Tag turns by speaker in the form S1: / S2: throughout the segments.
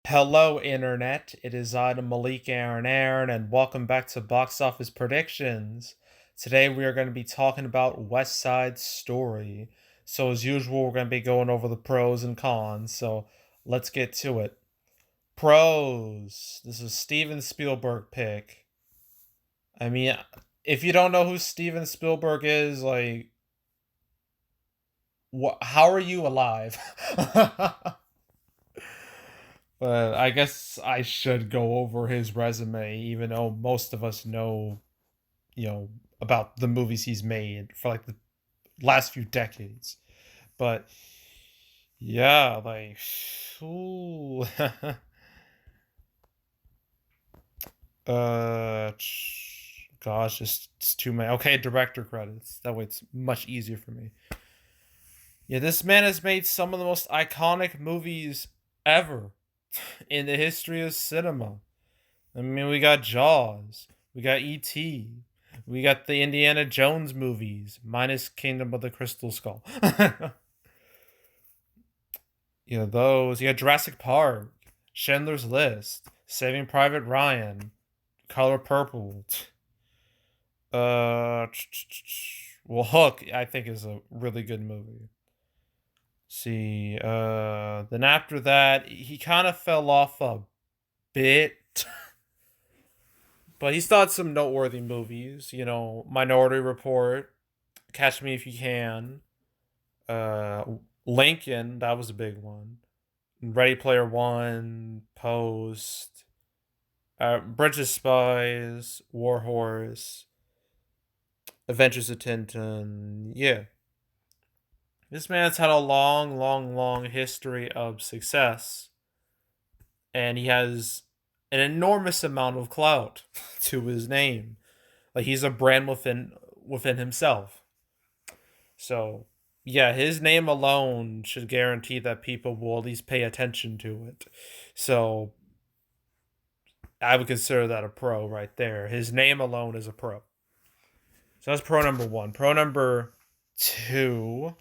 S1: Hello, Internet. It is I, the Malik Aaron, and welcome back to Box Office Predictions. Today, we are going to be talking about West Side Story. So, as usual, we're going to be going over the pros and cons. So, let's get to it. Pros. This is Steven Spielberg pick. I mean, if you don't know who Steven Spielberg is, like, how are you alive? But I guess I should go over his resume, even though most of us know, about the movies he's made for like the last few decades. But yeah, like, ooh. Gosh, just too many. Okay, director credits. That way it's much easier for me. Yeah, this man has made some of the most iconic movies ever in the history of cinema. I mean, we got Jaws, we got E.T., we got the Indiana Jones movies, minus Kingdom of the Crystal Skull. Those. You got Jurassic Park, Schindler's List, Saving Private Ryan, Color Purple. Uh, well, Hook, I think, is a really good movie. See, then after that, he kind of fell off a bit. But he's done some noteworthy movies, Minority Report, Catch Me If You Can, uh, Lincoln, that was a big one. Ready Player One, Post, Bridge of Spies, War Horse, Adventures of Tintin. Yeah. This man's had a long, long, long history of success, and he has an enormous amount of clout to his name. Like he's a brand within himself. So, yeah, his name alone should guarantee that people will at least pay attention to it. So, I would consider that a pro right there. His name alone is a pro. So that's pro number one. Pro number two,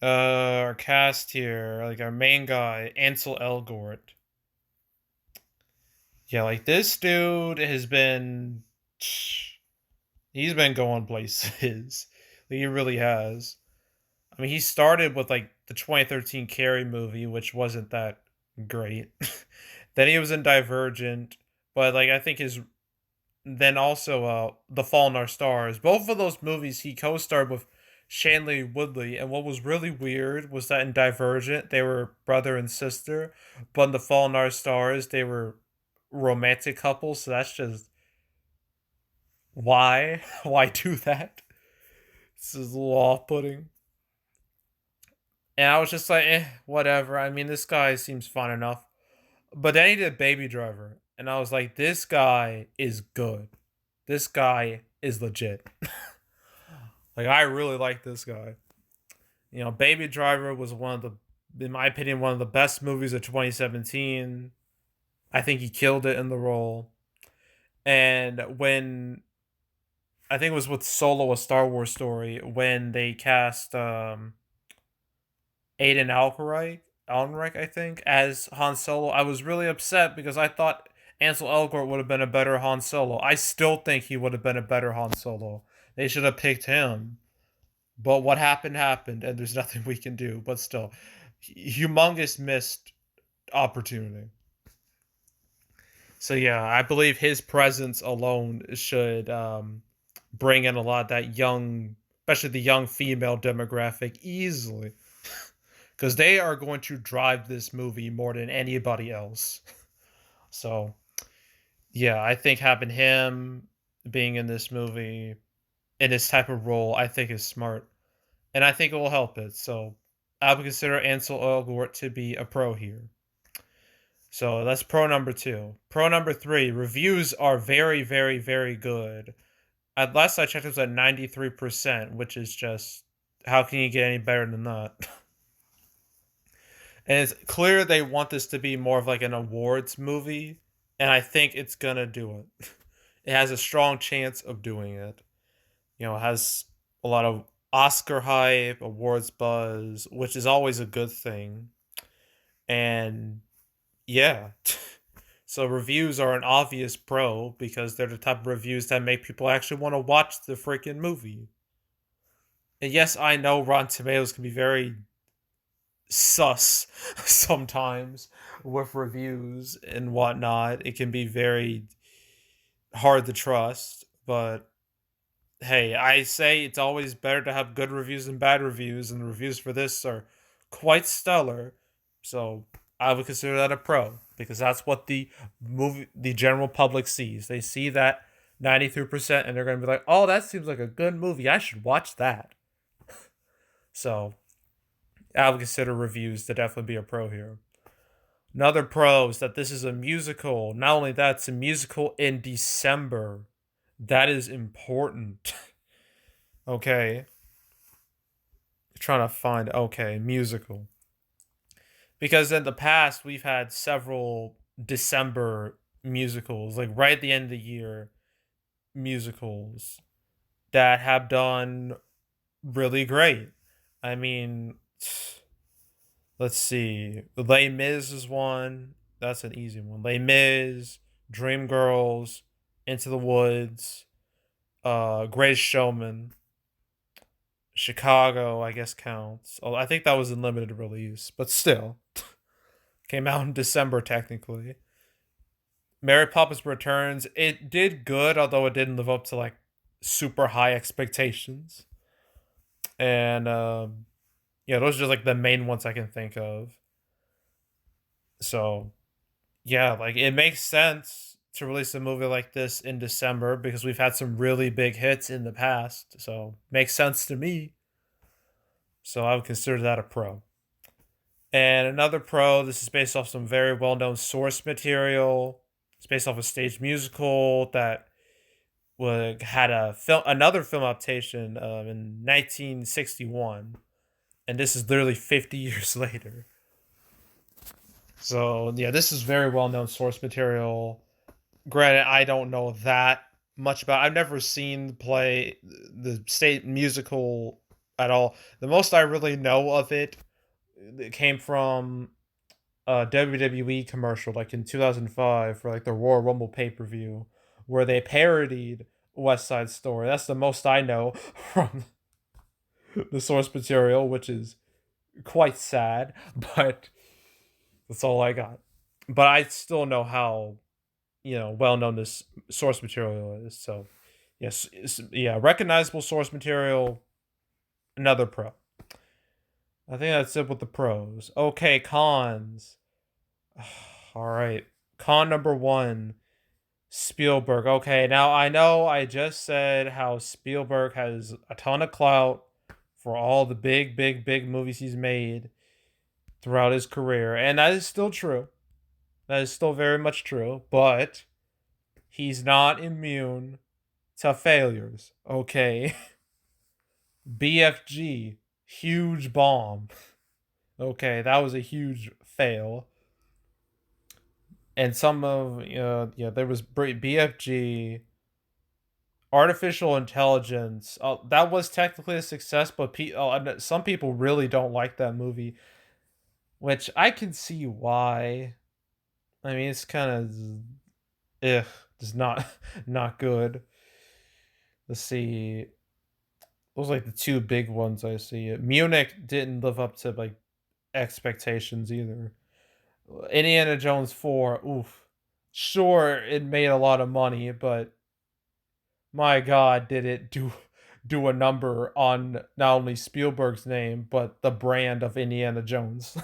S1: our cast here, like our main guy, Ansel Elgort. Yeah, like this dude he's been going places. He really has. I mean, he started with like the 2013 Carrie movie, which wasn't that great. Then he was in Divergent, but like I think his then also The Fault in Our Stars. Both of those movies he co-starred with Shailene Woodley, and what was really weird was that in Divergent they were brother and sister, but in The Fault in Our Stars they were romantic couples. So that's just why why do that? This is a little off-putting. And I was just like, whatever. I mean, this guy seems fun enough. But then he did Baby Driver. And I was like, this guy is good. This guy is legit. Like, I really like this guy. Baby Driver was in my opinion, one of the best movies of 2017. I think he killed it in the role. And when, I think it was with Solo, a Star Wars story, when they cast Aiden Alrenreich, I think, as Han Solo. I was really upset because I thought Ansel Elgort would have been a better Han Solo. I still think he would have been a better Han Solo. They should have picked him. But what happened, and there's nothing we can do. But still, humongous missed opportunity. So yeah, I believe his presence alone should bring in a lot of that young, especially the young female demographic easily. Because they are going to drive this movie more than anybody else. So, yeah, I think having him being in this movie in this type of role, I think is smart, and I think it will help it. So, I would consider Ansel Elgort to be a pro here. So that's pro number two. Pro number three: reviews are very, very, very good. At last I checked, it was at 93%, which is just how can you get any better than that? And it's clear they want this to be more of like an awards movie, and I think it's gonna do it. It has a strong chance of doing it. It has a lot of Oscar hype, awards buzz, which is always a good thing. And Yeah. So reviews are an obvious pro because they're the type of reviews that make people actually want to watch the freaking movie. And yes, I know Rotten Tomatoes can be very sus sometimes with reviews and whatnot. It can be very hard to trust, but hey, I say it's always better to have good reviews than bad reviews, and the reviews for this are quite stellar. So I would consider that a pro because that's what the general public sees. They see that 93% and they're going to be like, "Oh, that seems like a good movie. I should watch that." So I would consider reviews to definitely be a pro here. Another pro is that this is a musical. Not only that, it's a musical in December. That is important. Okay. Trying to find okay, musical. Because in the past we've had several December musicals, like right at the end of the year musicals that have done really great. I mean, let's see. Les Mis is one. That's an easy one. Les Mis, Dreamgirls, Into the Woods, Greatest Showman, Chicago, I guess counts. Oh, I think that was in limited release, but still. Came out in December technically. Mary Poppins Returns, it did good, although it didn't live up to like super high expectations. And yeah, those are just like the main ones I can think of. So yeah, like it makes sense to release a movie like this in December because we've had some really big hits in the past. So makes sense to me. So I would consider that a pro. And another pro, this is based off some very well known source material. It's based off a stage musical that had another film adaptation in 1961, and this is literally 50 years later. So yeah, this is very well known source material. Granted, I don't know that much about. I've never seen the play, the state musical at all. The most I really know of it came from a WWE commercial like in 2005 for like the Royal Rumble pay-per-view where they parodied West Side Story. That's the most I know from the source material, which is quite sad, but that's all I got. But I still know how, well known this source material is. So, yes, yeah, recognizable source material, another pro. I think that's it with the pros. Okay, cons. All right. Con number one, Spielberg. Okay, now I know I just said how Spielberg has a ton of clout for all the big, big, big movies he's made throughout his career, and that is still true. That is still very much true, but he's not immune to failures. Okay. BFG, huge bomb. Okay, that was a huge fail. And some of yeah, there was BFG, artificial intelligence. That was technically a success, but some people really don't like that movie, which I can see why. I mean, it's kind of just not not good. Let's see. Those are like the two big ones I see. Munich didn't live up to like expectations either. Indiana Jones 4, oof. Sure, it made a lot of money, but my god, did it do a number on not only Spielberg's name, but the brand of Indiana Jones.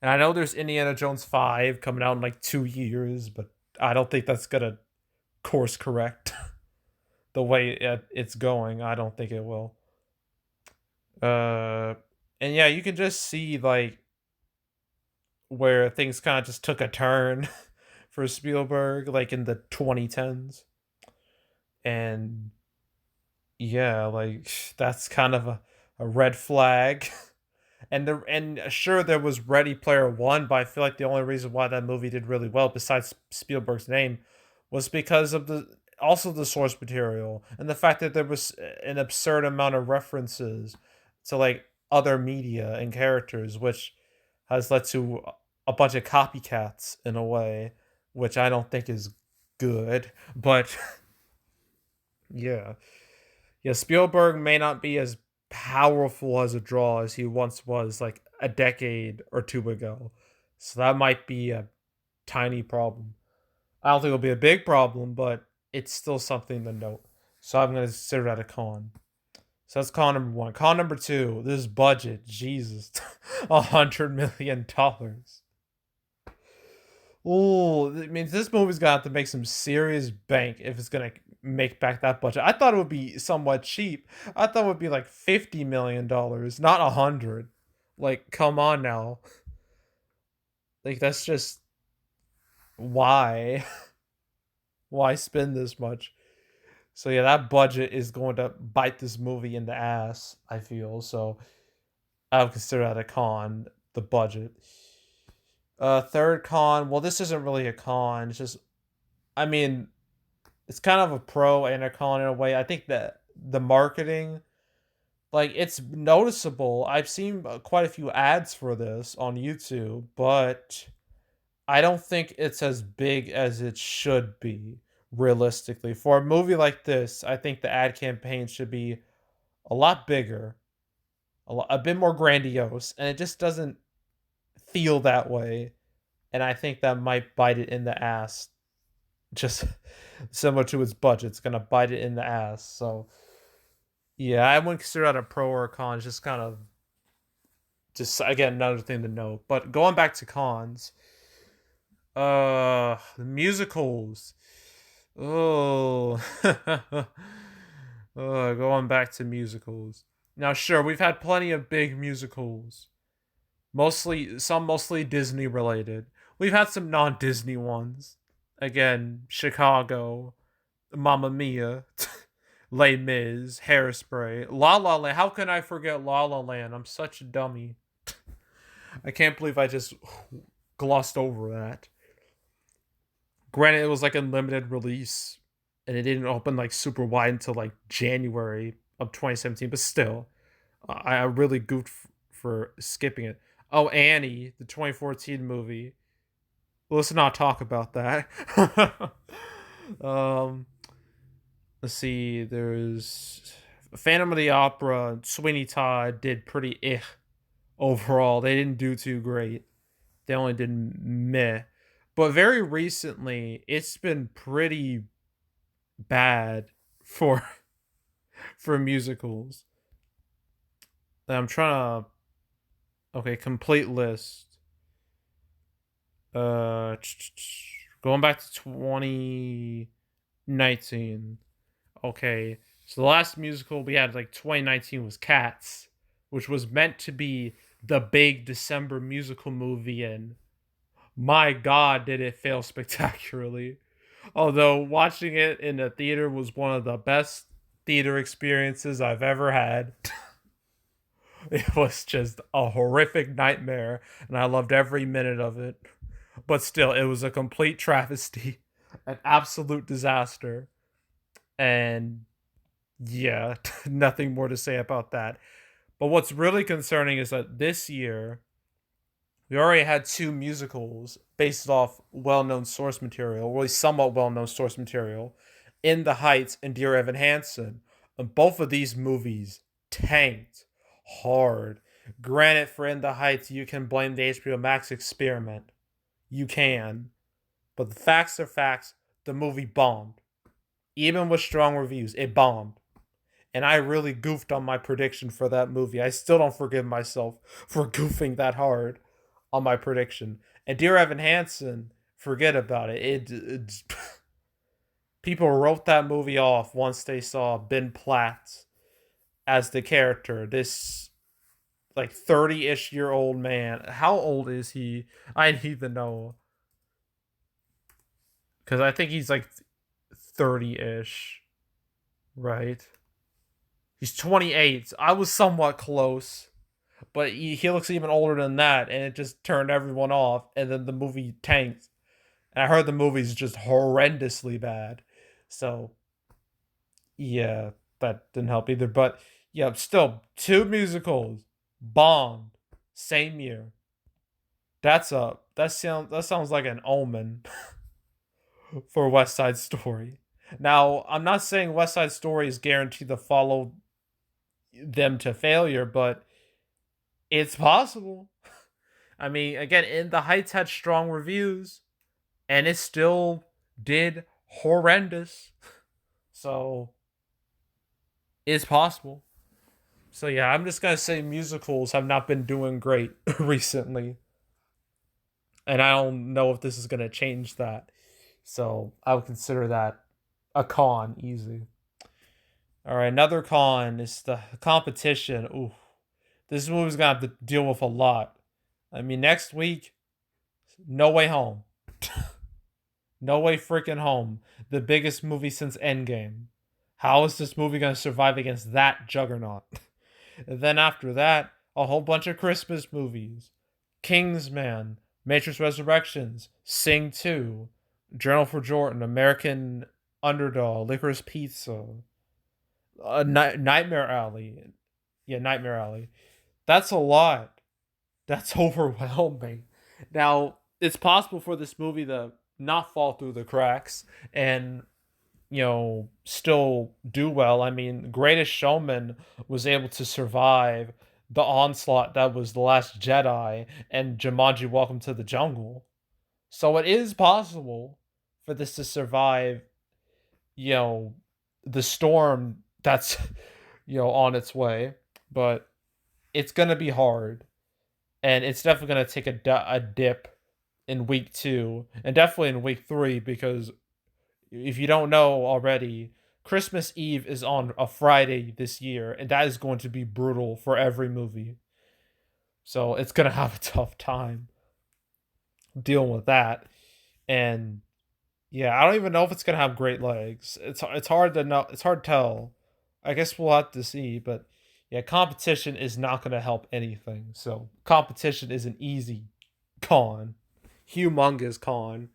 S1: And I know there's Indiana Jones 5 coming out in like 2 years, but I don't think that's going to course correct the way it's going. I don't think it will. Uh and yeah, you can just see like where things kind of just took a turn for Spielberg like in the 2010s. And yeah, like that's kind of a red flag. And sure there was Ready Player One, but I feel like the only reason why that movie did really well, besides Spielberg's name, was because of the source material and the fact that there was an absurd amount of references to like other media and characters, which has led to a bunch of copycats in a way, which I don't think is good. But yeah, yeah, Spielberg may not be as powerful as a draw as he once was, like a decade or two ago. So that might be a tiny problem. I don't think it'll be a big problem, but it's still something to note. So I'm going to consider that a con. So that's con number one. Con number two, this budget, Jesus, $100 million. Oh, it means this movie's gonna have to make some serious bank if it's gonna make back that budget. I thought it would be somewhat cheap. I thought it would be like $50 million, not 100. Like, come on now. Like, that's just why? Why spend this much? So yeah, that budget is going to bite this movie in the ass, I feel. So I would consider that a con, the budget. Third con, well, this isn't really a con. It's just, I mean, it's kind of a pro and a con in a way. I think that the marketing, like, it's noticeable. I've seen quite a few ads for this on YouTube, but I don't think it's as big as it should be realistically. For a movie like this, I think the ad campaign should be a lot bigger, a bit more grandiose, and it just doesn't feel that way. And I think that might bite it in the ass. Just similar to its budget, it's gonna bite it in the ass. So yeah, I wouldn't consider that a pro or a con. It's just kind of just again another thing to know. But going back to cons, the musicals. Oh, going back to musicals. Now, sure, we've had plenty of big musicals. Mostly Disney related. We've had some non-Disney ones. Again, Chicago, Mamma Mia, Les Mis, Hairspray, La La Land. How can I forget La La Land? I'm such a dummy. I can't believe I just glossed over that. Granted, it was like a limited release, and it didn't open like super wide until like January of 2017. But still, I really goofed for skipping it. Oh, Annie, the 2014 movie. Let's not talk about that. um, let's see. There's Phantom of the Opera. Sweeney Todd did pretty overall. They didn't do too great. They only did meh. But very recently, it's been pretty bad for for musicals. I'm trying to okay, complete list. Uh, going back to 2019. Okay, so the last musical we had like 2019 was Cats, which was meant to be the big December musical movie, and my God, did it fail spectacularly. Although watching it in a theater was one of the best theater experiences I've ever had. It was just a horrific nightmare, and I loved every minute of it. But still, it was a complete travesty, an absolute disaster. And yeah, nothing more to say about that. But what's really concerning is that this year, we already had two musicals based off well known source material, really somewhat well known source material, In the Heights and Dear Evan Hansen. And both of these movies tanked hard. Granted, for In the Heights, you can blame the HBO Max experiment. You can. But the facts are facts. The movie bombed. Even with strong reviews, it bombed. And I really goofed on my prediction for that movie. I still don't forgive myself for goofing that hard on my prediction. And Dear Evan Hansen, forget about it. It's people wrote that movie off once they saw Ben Platt as the character. This like 30-ish year old man. How old is he? I need to know. Because I think he's like 30-ish, right? He's 28. I was somewhat close, but he looks even older than that, and it just turned everyone off. And then the movie tanked. And I heard the movie's just horrendously bad. So yeah, that didn't help either. But yeah, still two musicals bombed same year. That's a that sounds like an omen for West Side Story. Now, I'm not saying West Side Story is guaranteed to follow them to failure, but it's possible. I mean, again, In the Heights had strong reviews, and it still did horrendous. So it's possible. So yeah, I'm just gonna say musicals have not been doing great recently, and I don't know if this is gonna change that. So I would consider that a con easy. All right, another con is the competition. Ooh, this movie's gonna have to deal with a lot. I mean, next week, No Way Home. No Way freaking Home. The biggest movie since Endgame. How is this movie gonna survive against that juggernaut? And then after that, a whole bunch of Christmas movies. Kingsman, Matrix Resurrections, Sing 2, Journal for Jordan, American Underdog, Licorice Pizza, Nightmare Alley. Yeah, Nightmare Alley. That's a lot. That's overwhelming. Now, it's possible for this movie to not fall through the cracks and still do well. I mean, Greatest Showman was able to survive the onslaught that was The Last Jedi and Jumanji Welcome to the Jungle. So it is possible for this to survive, you know, the storm that's, on its way, but it's going to be hard. And it's definitely going to take a dip in week 2 and definitely in week 3 because if you don't know already, Christmas Eve is on a Friday this year, and that is going to be brutal for every movie. So it's gonna have a tough time dealing with that. And yeah, I don't even know if it's gonna have great legs. It's hard to know. It's hard to tell. I guess we'll have to see. But yeah, competition is not gonna help anything. So competition is an easy con, humongous con.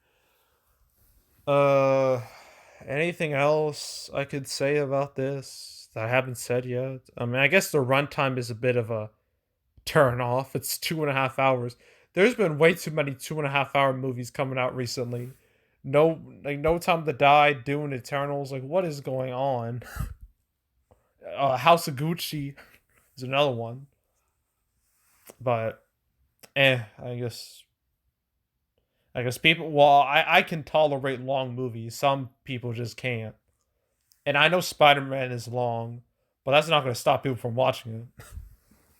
S1: Uh, Anything else I could say about this that I haven't said yet? I mean, I guess the runtime is a bit of a turn off. It's 2.5 hours. There's been way too many 2.5 hour movies coming out recently. No Time to Die, Dune, Eternals. Like, what is going on? House of Gucci is another one, but I guess people. Well, I can tolerate long movies. Some people just can't. And I know Spider Man is long, but that's not going to stop people from watching it.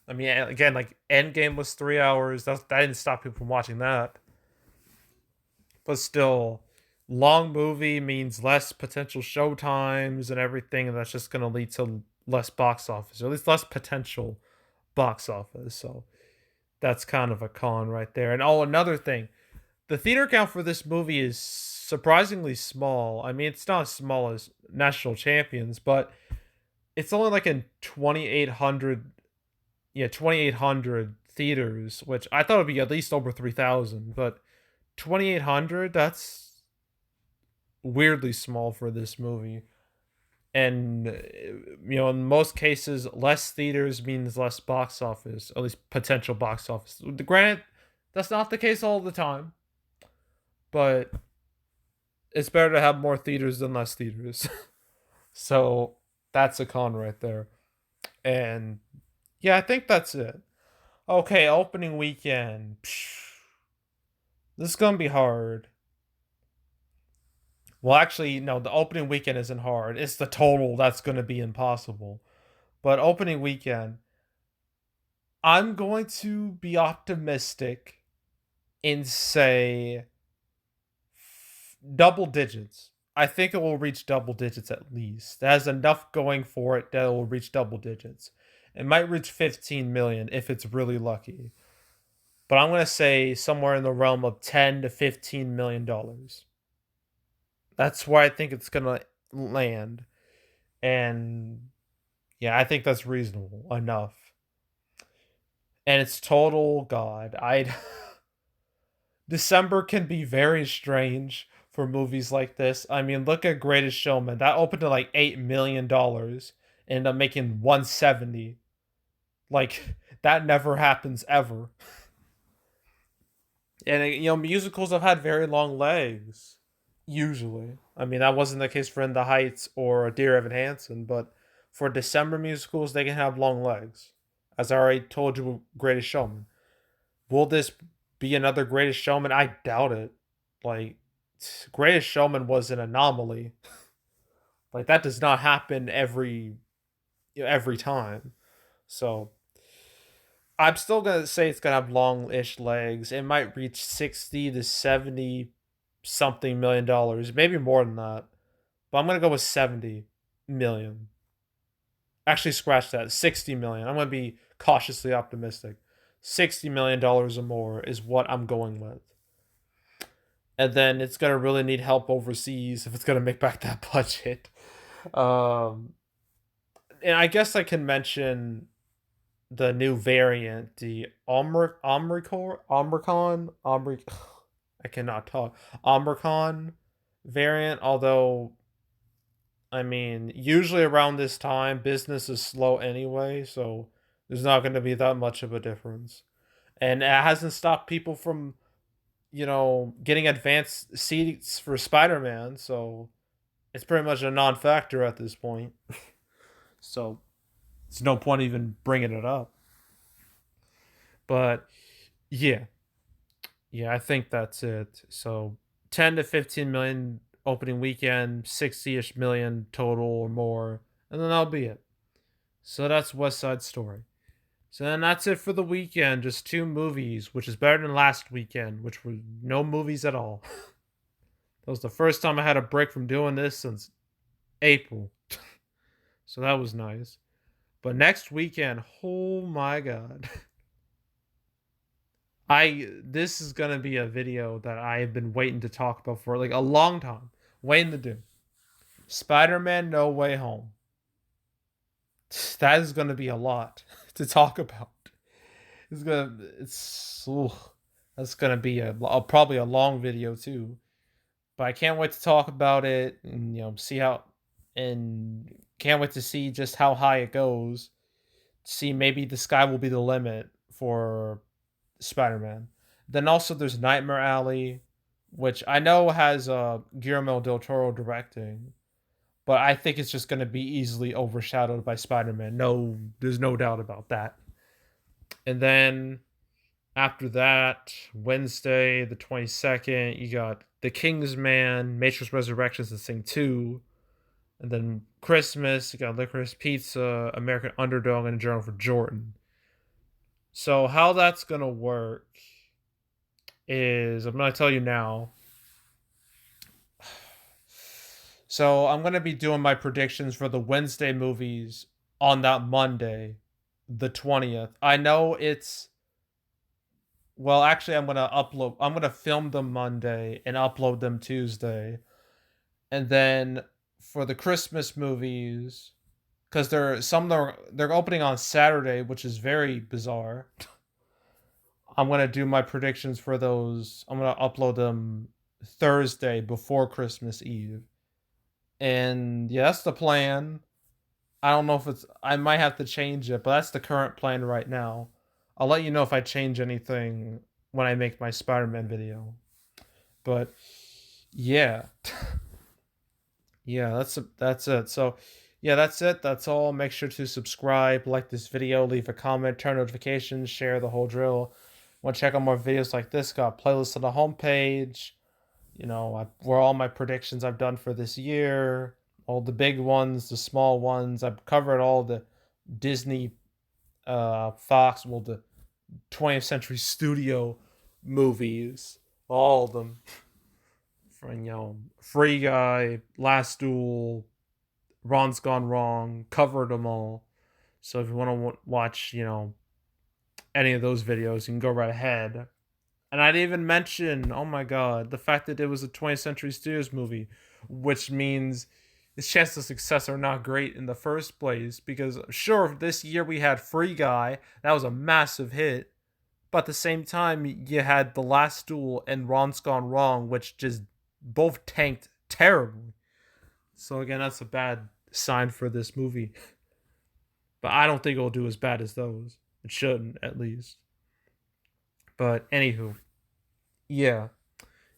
S1: I mean, again, like Endgame was 3 hours. That didn't stop people from watching that. But still, long movie means less potential show times and everything, and that's just going to lead to less box office, or at least less potential box office. So that's kind of a con right there. And another thing, the theater count for this movie is surprisingly small. I mean, it's not as small as National Champions, but it's only like in 2,800, yeah, 2,800 theaters, which I thought would be at least over 3,000, but 2,800, that's weirdly small for this movie. And, in most cases, less theaters means less box office, at least potential box office. Granted, that's not the case all the time, but it's better to have more theaters than less theaters. So that's a con right there. And yeah, I think that's it. Okay, opening weekend. This is gonna be hard. Well, actually, no, the opening weekend isn't hard. It's the total that's gonna be impossible. But opening weekend, I'm going to be optimistic and say double digits. I think it will reach double digits at least. It has enough going for it that it will reach double digits. It might reach 15 million if it's really lucky. But I'm going to say somewhere in the realm of 10 to 15 million dollars. That's where I think it's going to land. And yeah, I think that's reasonable enough. And it's total god. I December can be very strange for movies like this. I mean, look at Greatest Showman. That opened to like $8 million, ended up making 170. Like that never happens ever. And musicals have had very long legs. Usually, I mean that wasn't the case for In the Heights or Dear Evan Hansen, but for December musicals, they can have long legs. As I already told you, Greatest Showman. Will this be another Greatest Showman? I doubt it. Like, Greatest Showman was an anomaly. Like that does not happen every time. So I'm still gonna say it's gonna have long-ish legs. It might reach 60 to 70 something $1 million, maybe more than that. But I'm gonna go with 70 million. Actually, scratch that. 60 million. I'm gonna be cautiously optimistic. $60 million or more is what I'm going with. And then it's gonna really need help overseas if it's gonna make back that budget. Um, and I guess I can mention the new variant, the I cannot talk. Omicron variant, although I mean, usually around this time business is slow anyway, so there's not going to be that much of a difference. And it hasn't stopped people from, getting advanced seats for Spider-Man, so it's pretty much a non-factor at this point. So, it's no point even bringing it up. But yeah, yeah, I think that's it. So 10 to 15 million opening weekend, 60-ish million total or more, and then that'll be it. So that's West Side Story. So then that's it for the weekend. Just two movies, which is better than last weekend, which were no movies at all. That was the first time I had a break from doing this since April. So that was nice. But next weekend, oh my god. I This is gonna be a video that I have been waiting to talk about for like a long time. Waiting to do. Spider-Man No Way Home. That is gonna be a lot to talk about. That's gonna be probably a long video too. But I can't wait to talk about it and see how, and can't wait to see just how high it goes. See, maybe the sky will be the limit for Spider-Man. Then also there's Nightmare Alley, which I know has Guillermo del Toro directing, but I think it's just going to be easily overshadowed by Spider-Man. No, there's no doubt about that. And then after that, Wednesday the 22nd, you got The King's Man, Matrix Resurrections, and Sing 2. And then Christmas, you got Licorice Pizza, American Underdog, and a Journal for Jordan. So how that's gonna work is I'm gonna tell you now. So I'm gonna be doing my predictions for the Wednesday movies on that Monday, the 20th. I know it's well, actually, I'm gonna film them Monday and upload them Tuesday, and then for the Christmas movies, because they're opening on Saturday, which is very bizarre. I'm gonna do my predictions for those. I'm gonna upload them Thursday before Christmas Eve. And yeah, that's the plan. I don't know if I might have to change it, but that's the current plan right now. I'll let you know if I change anything when I make my Spider-Man video. But yeah. Yeah, that's it. So yeah, that's it. That's all. Make sure to subscribe, like this video, leave a comment, turn notifications, share the whole drill. Want to check out more videos like this? Got playlists on the homepage. Where all my predictions I've done for this year, all the big ones, the small ones. I've covered all the Disney, Fox, well, the 20th Century Studio movies, all of them. From Free Guy, Last Duel, Ron's Gone Wrong, covered them all. So if you want to watch, any of those videos, you can go right ahead. And I'd even mention, oh my god, the fact that it was a 20th Century Studios movie, which means its chances of success are not great in the first place. Because sure, this year we had Free Guy, that was a massive hit. But at the same time, you had The Last Duel and Ron's Gone Wrong, which just both tanked terribly. So again, that's a bad sign for this movie. But I don't think it'll do as bad as those. It shouldn't, at least. But anywho, Yeah.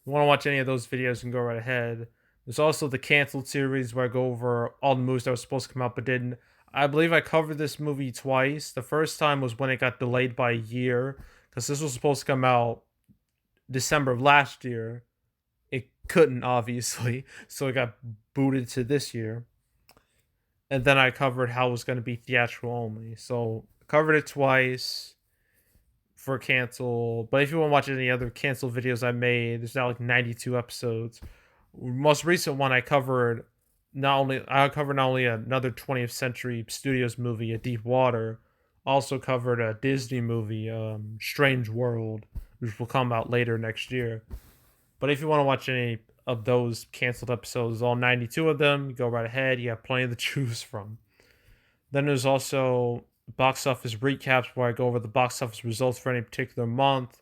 S1: You want to watch any of those videos, you can go right ahead. There's also the canceled series where I go over all the movies that were supposed to come out but didn't. I believe I covered this movie twice. The first time was when it got delayed by a year because this was supposed to come out December of last year. It couldn't, obviously, so it got booted to this year. And then I covered how it was going to be theatrical only. So I covered it twice for cancel. But if you want to watch any other cancel videos I made, there's now like 92 episodes. Most recent one I covered not only another 20th Century Studios movie, A Deep Water, also covered a Disney movie, Strange World, which will come out later next year. But if you want to watch any of those canceled episodes, all 92 of them, go right ahead. You have plenty to choose from. Then there's also box office recaps where I go over the box office results for any particular month.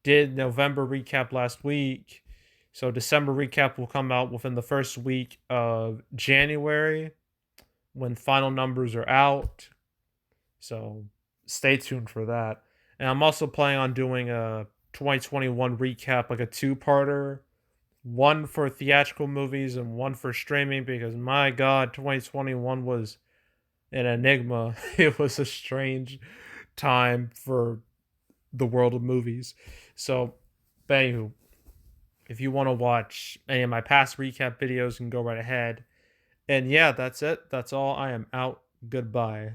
S1: Did November recap last week. So December recap will come out within the first week of January when final numbers are out. So stay tuned for that. And I'm also planning on doing a 2021 recap, like a two-parter, one for theatrical movies and one for streaming, because my god, 2021 was an enigma. It was a strange time for the world of movies. So, anywho, if you want to watch any of my past recap videos, you can go right ahead. And yeah, that's it. That's all. I am out. Goodbye.